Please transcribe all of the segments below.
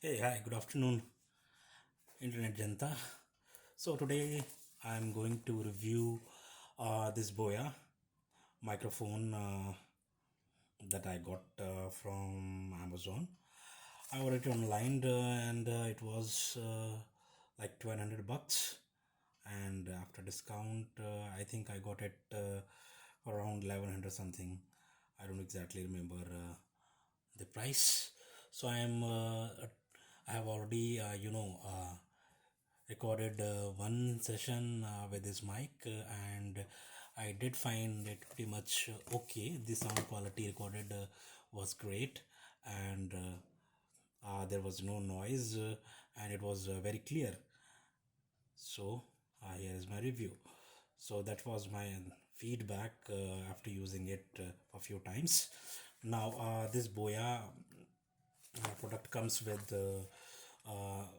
Hey, hi, good afternoon, Internet Janta. So, today I'm going to review this Boya microphone that I got from Amazon. I ordered it online and it was like 1200 bucks, and after discount, I think I got it around 1100 something. I don't exactly remember the price. So I have already recorded one session with this mic, and I did find it pretty much okay. The sound quality recorded was great, and there was no noise, and it was very clear. So here is my review. So that was my feedback after using it a few times. Now this Boya product comes with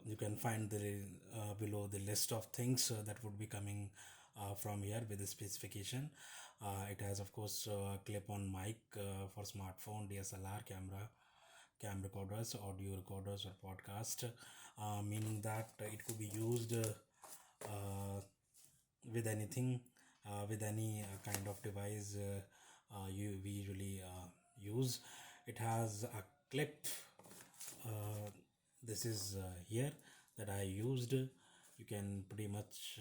you can find the below the list of things that would be coming from here with the specification. It has of course clip-on mic for smartphone, DSLR camera, cam recorders, audio recorders, or podcast, meaning that it could be used with anything, with any kind of device we usually use. It has a clip. uh, this is here that I used. You can pretty much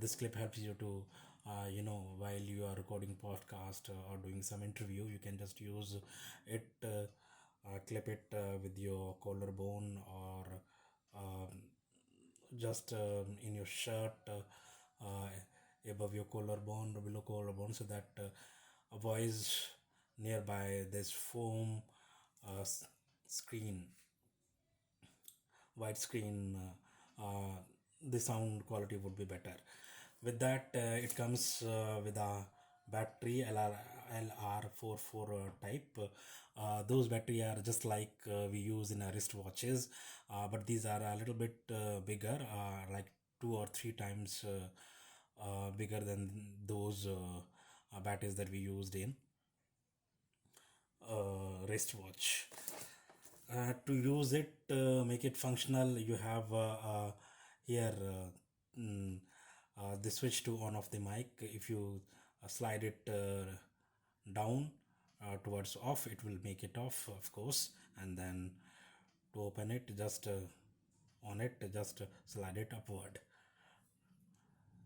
this clip helps you to while you are recording podcast or doing some interview, you can just use it, clip it with your collarbone, or um, just in your shirt, above your collarbone or below collarbone, so that a voice nearby this foam screen, widescreen, the sound quality would be better. With that, it comes with a battery LR44 type. Those battery are just like we use in our wristwatches, but these are a little bit bigger, like 2 or 3 times bigger than those batteries that we used in wristwatch. To use it, make it functional, you have here the switch to on off the mic. If you slide it down towards off, it will make it off, of course, and then to open it, just on it, just slide it upward.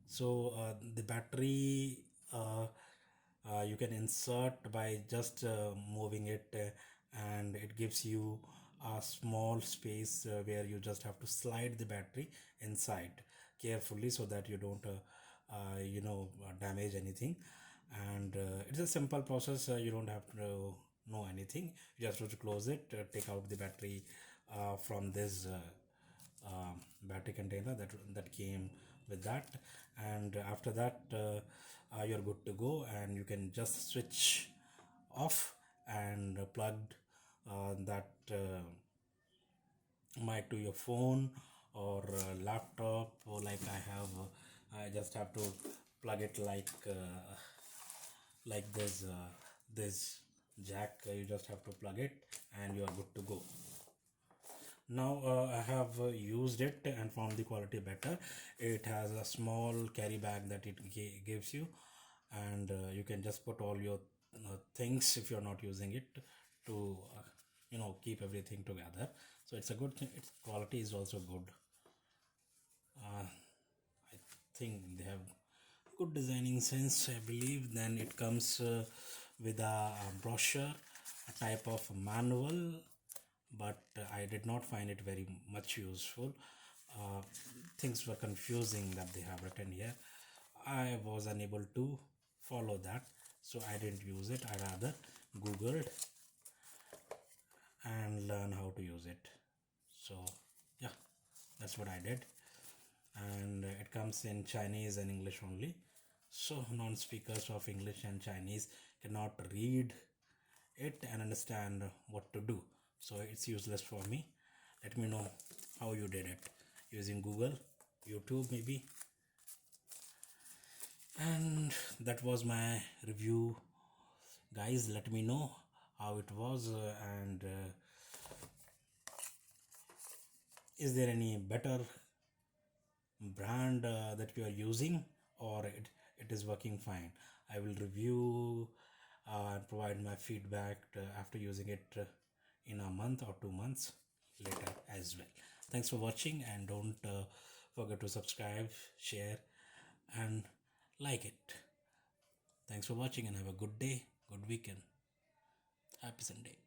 So the battery you can insert by just moving it, and it gives you a small space where you just have to slide the battery inside carefully, so that you don't damage anything. And it's a simple process. You don't have to know anything. You just have to close it, take out the battery from this battery container that came with that, and after that you're good to go, and you can just switch off and plugged that mic to your phone or laptop, or like I just have to plug it like this jack. You just have to plug it and you are good to go. Now I have used it and found the quality better. It has a small carry bag that it gives you, and you can just put all your things if you're not using it, to keep everything together. So it's a good thing. Its quality is also good. I think they have good designing sense, I believe. Then it comes with a brochure, a type of manual, but I did not find it very much useful. Uh, Things were confusing that they have written here. I was unable to follow that, so I didn't use it. I rather Googled and learn how to use it. So yeah, that's what I did. And it comes in Chinese and English only. So non-speakers of English and Chinese cannot read it and understand what to do. So it's useless for me. Let me know how you did it using Google, YouTube maybe. And that was my review, guys. Let me know how it was, and Is there any better brand that you are using, or it is working fine? I will review and provide my feedback after using it in a month or 2 months later as well. Thanks for watching, and don't forget to subscribe, share, and like it. Thanks for watching, and have a good day, good weekend. Happy Sunday.